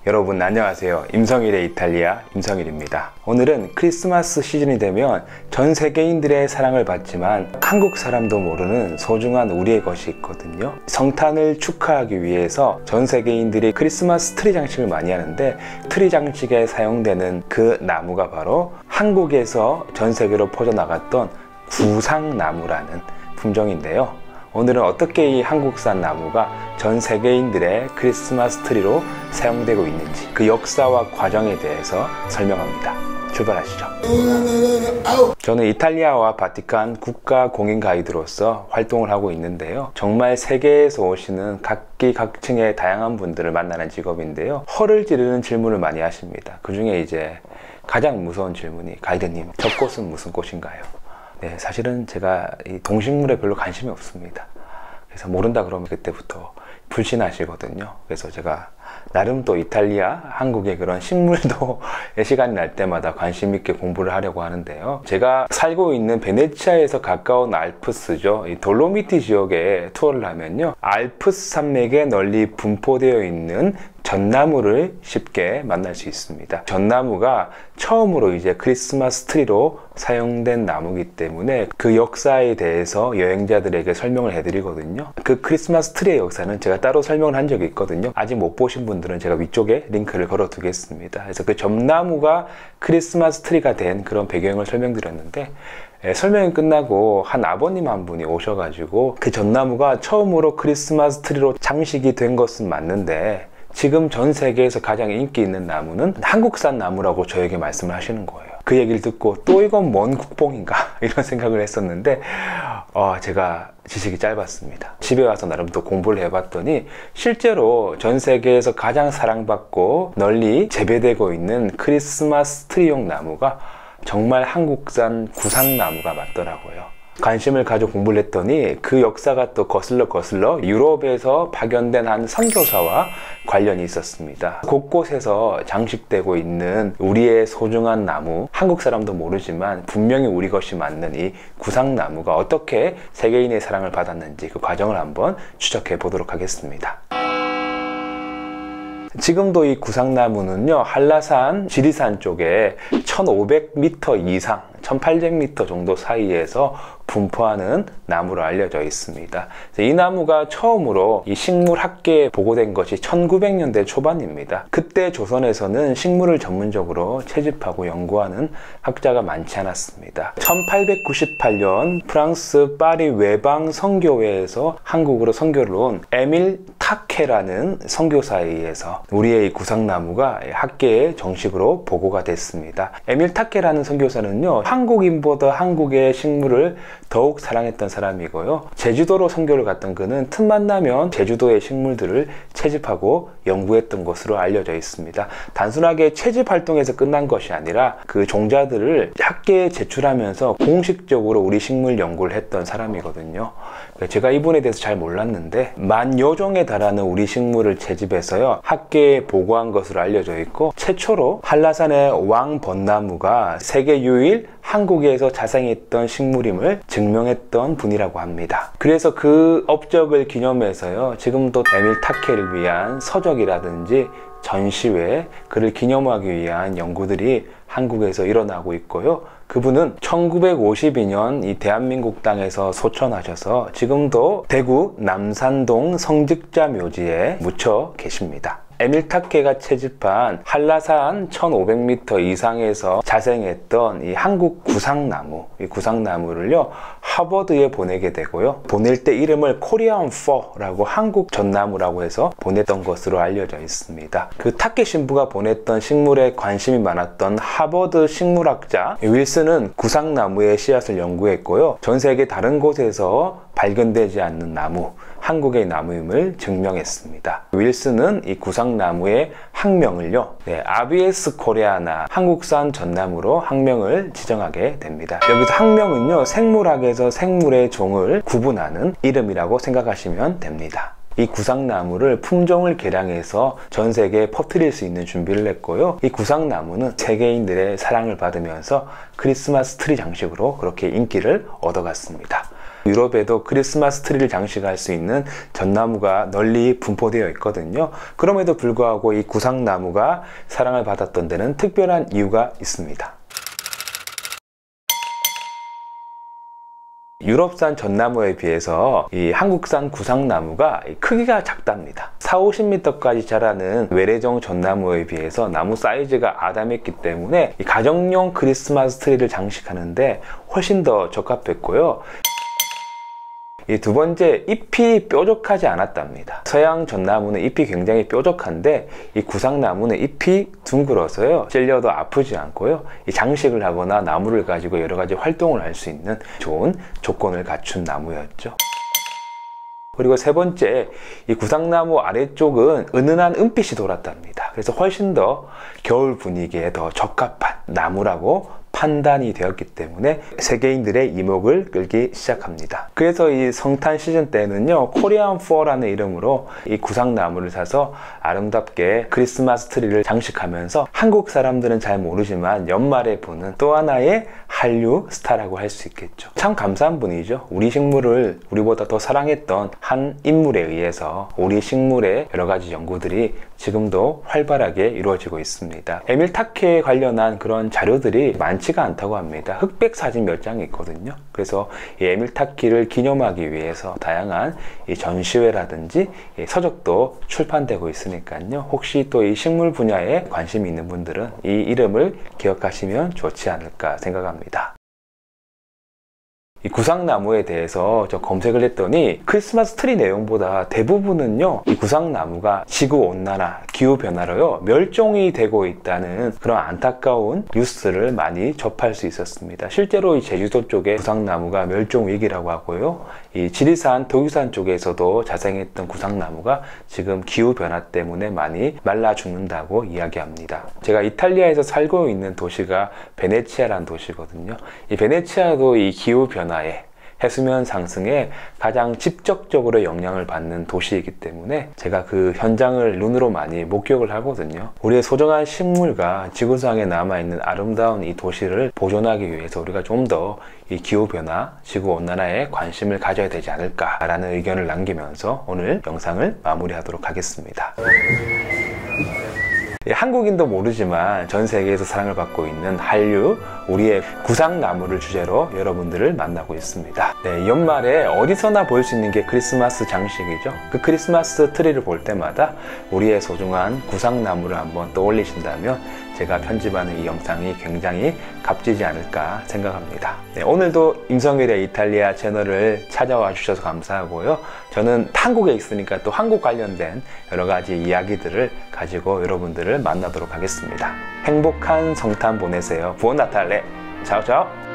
여러분 안녕하세요. 임성일의 이탈리아 임성일입니다. 오늘은 크리스마스 시즌이 되면 전 세계인들의 사랑을 받지만 한국 사람도 모르는 소중한 우리의 것이 있거든요. 성탄을 축하하기 위해서 전 세계인들이 크리스마스 트리 장식을 많이 하는데, 트리 장식에 사용되는 그 나무가 바로 한국에서 전 세계로 퍼져나갔던 구상나무라는 품종인데요. 오늘은 어떻게 이 한국산 나무가 전 세계인들의 크리스마스 트리로 사용되고 있는지, 그 역사와 과정에 대해서 설명합니다. 출발하시죠. 저는 이탈리아와 바티칸 국가 공인 가이드로서 활동을 하고 있는데요. 정말 세계에서 오시는 각기각층의 다양한 분들을 만나는 직업인데요. 허를 찌르는 질문을 많이 하십니다. 그 중에 이제 가장 무서운 질문이, 가이드님, 저 꽃은 무슨 꽃인가요? 네, 사실은 제가 이 동식물에 별로 관심이 없습니다. 그래서 모른다 그러면 그때부터 불신하시거든요. 그래서 제가 나름 또 이탈리아, 한국의 그런 식물도 시간이 날 때마다 관심 있게 공부를 하려고 하는데요. 제가 살고 있는 베네치아에서 가까운 알프스죠. 이 돌로미티 지역에 투어를 하면요, 알프스 산맥에 널리 분포되어 있는 전나무를 쉽게 만날 수 있습니다. 전나무가 처음으로 이제 크리스마스 트리로 사용된 나무이기 때문에 그 역사에 대해서 여행자들에게 설명을 해드리거든요. 그 크리스마스 트리의 역사는 제가 따로 설명을 한 적이 있거든요. 아직 못 보신 분들은 제가 위쪽에 링크를 걸어 두겠습니다. 그래서 그 전나무가 크리스마스 트리가 된 그런 배경을 설명드렸는데, 설명이 끝나고 한 아버님 한 분이 오셔가지고 그 전나무가 처음으로 크리스마스 트리로 장식이 된 것은 맞는데, 지금 전 세계에서 가장 인기 있는 나무는 한국산 나무라고 저에게 말씀을 하시는 거예요. 그 얘기를 듣고 또 이건 뭔 국뽕인가 이런 생각을 했었는데, 제가 지식이 짧았습니다. 집에 와서 나름 또 공부를 해봤더니 실제로 전 세계에서 가장 사랑받고 널리 재배되고 있는 크리스마스 트리용 나무가 정말 한국산 구상나무가 맞더라고요. 관심을 가져 공부를 했더니 그 역사가 또 거슬러 유럽에서 파견된 한 선교사와 관련이 있었습니다. 곳곳에서 장식되고 있는 우리의 소중한 나무, 한국 사람도 모르지만 분명히 우리 것이 맞는 이 구상나무가 어떻게 세계인의 사랑을 받았는지, 그 과정을 한번 추적해 보도록 하겠습니다. 지금도 이 구상나무는요, 한라산, 지리산 쪽에 1500m 이상, 1800m 정도 사이에서 분포하는 나무로 알려져 있습니다. 이 나무가 처음으로 이 식물학계에 보고된 것이 1900년대 초반입니다. 그때 조선에서는 식물을 전문적으로 채집하고 연구하는 학자가 많지 않았습니다. 1898년 프랑스 파리 외방 선교회에서 한국으로 선교를 온 에밀 타케라는 선교사에 의해서 우리의 이 구상나무가 학계에 정식으로 보고가 됐습니다. 에밀 타케라는 선교사는요, 한국인보다 한국의 식물을 더욱 사랑했던 사람이고요. 제주도로 선교를 갔던 그는 틈만 나면 제주도의 식물들을 채집하고 연구했던 것으로 알려져 있습니다. 단순하게 채집 활동에서 끝난 것이 아니라 그 종자들을 학계에 제출하면서 공식적으로 우리 식물 연구를 했던 사람이거든요. 제가 이분에 대해서 잘 몰랐는데, 10,000여 종에 달하는 우리 식물을 채집해서요, 학계에 보고한 것으로 알려져 있고, 최초로 한라산의 왕벚나무가 세계 유일 한국에서 자생했던 식물임을 증명했던 분이라고 합니다. 그래서 그 업적을 기념해서요, 지금도 에밀 타케를 위한 서적이라든지 전시회, 그를 기념하기 위한 연구들이 한국에서 일어나고 있고요. 그분은 1952년 이 대한민국 땅에서 소천하셔서 지금도 대구 남산동 성직자 묘지에 묻혀 계십니다. 에밀 타케가 채집한 한라산 1500m 이상에서 자생했던 이 한국 구상나무, 이 구상나무를요, 하버드에 보내게 되고요. 보낼 때 이름을 코리안 퍼라고, 한국 전나무라고 해서 보냈던 것으로 알려져 있습니다. 그 타케 신부가 보냈던 식물에 관심이 많았던 하버드 식물학자 윌슨은 구상나무의 씨앗을 연구했고요. 전 세계 다른 곳에서 발견되지 않는 나무, 한국의 나무임을 증명했습니다. 윌슨은 이 구상나무의 학명을요, 아비에스 코레아나, 한국산 전나무로 학명을 지정하게 됩니다. 여기서 학명은요, 생물학에서 생물의 종을 구분하는 이름이라고 생각하시면 됩니다. 이 구상나무를 품종을 개량해서 전 세계에 퍼뜨릴 수 있는 준비를 했고요. 이 구상나무는 세계인들의 사랑을 받으면서 크리스마스 트리 장식으로 그렇게 인기를 얻어갔습니다. 유럽에도 크리스마스 트리를 장식할 수 있는 전나무가 널리 분포되어 있거든요. 그럼에도 불구하고 이 구상나무가 사랑을 받았던 데는 특별한 이유가 있습니다. 유럽산 전나무에 비해서 이 한국산 구상나무가 크기가 작답니다. 40~50m까지 자라는 외래종 전나무에 비해서 나무 사이즈가 아담했기 때문에 이 가정용 크리스마스 트리를 장식하는데 훨씬 더 적합했고요. 이 두 번째, 잎이 뾰족하지 않았답니다. 서양 전나무는 잎이 굉장히 뾰족한데 이 구상나무는 잎이 둥글어서요, 찔려도 아프지 않고요, 이 장식을 하거나 나무를 가지고 여러 가지 활동을 할 수 있는 좋은 조건을 갖춘 나무였죠. 그리고 세 번째, 이 구상나무 아래쪽은 은은한 은빛이 돌았답니다. 그래서 훨씬 더 겨울 분위기에 더 적합한 나무라고 판단이 되었기 때문에 세계인들의 이목을 끌기 시작합니다. 그래서 이 성탄 시즌 때는요, 코리안 포라는 이름으로 이 구상나무를 사서 아름답게 크리스마스 트리를 장식하면서 한국 사람들은 잘 모르지만 연말에 보는 또 하나의 한류 스타라고 할 수 있겠죠. 참 감사한 분이죠. 우리 식물을 우리보다 더 사랑했던 한 인물에 의해서 우리 식물의 여러 가지 연구들이 지금도 활발하게 이루어지고 있습니다. 에밀 타케에 관련한 그런 자료들이 많지가 않다고 합니다. 흑백 사진 몇 장이 있거든요. 그래서 이 에밀 타케를 기념하기 위해서 다양한 이 전시회라든지 이 서적도 출판되고 있으니까요. 혹시 또 이 식물 분야에 관심이 있는 분들은 이 이름을 기억하시면 좋지 않을까 생각합니다. 이 구상나무에 대해서 저 검색을 했더니 크리스마스 트리 내용보다 대부분은요, 이 구상나무가 지구온난화, 기후변화로요 멸종이 되고 있다는 그런 안타까운 뉴스를 많이 접할 수 있었습니다. 실제로 이 제주도 쪽에 구상나무가 멸종위기라고 하고요, 이 지리산, 도유산 쪽에서도 자생했던 구상나무가 지금 기후변화 때문에 많이 말라 죽는다고 이야기합니다. 제가 이탈리아에서 살고 있는 도시가 베네치아라는 도시거든요. 이 베네치아도 이 기후변화, 해수면 상승에 가장 직접적으로 영향을 받는 도시이기 때문에 제가 그 현장을 눈으로 많이 목격을 하거든요. 우리의 소중한 식물과 지구상에 남아있는 아름다운 이 도시를 보존하기 위해서 우리가 좀 더 이 기후변화, 지구온난화에 관심을 가져야 되지 않을까라는 의견을 남기면서 오늘 영상을 마무리하도록 하겠습니다. 한국인도 모르지만 전 세계에서 사랑을 받고 있는 한류, 우리의 구상나무를 주제로 여러분들을 만나고 있습니다. 네, 연말에 어디서나 볼 수 있는 게 크리스마스 장식이죠. 그 크리스마스 트리를 볼 때마다 우리의 소중한 구상나무를 한번 떠올리신다면 제가 편집하는 이 영상이 굉장히 값지지 않을까 생각합니다. 네, 오늘도 임성일의 이탈리아 채널을 찾아와 주셔서 감사하고요. 저는 한국에 있으니까 또 한국 관련된 여러 가지 이야기들을 가지고 여러분들을 만나도록 하겠습니다. 행복한 성탄 보내세요. 부온 나탈레. 차오차오.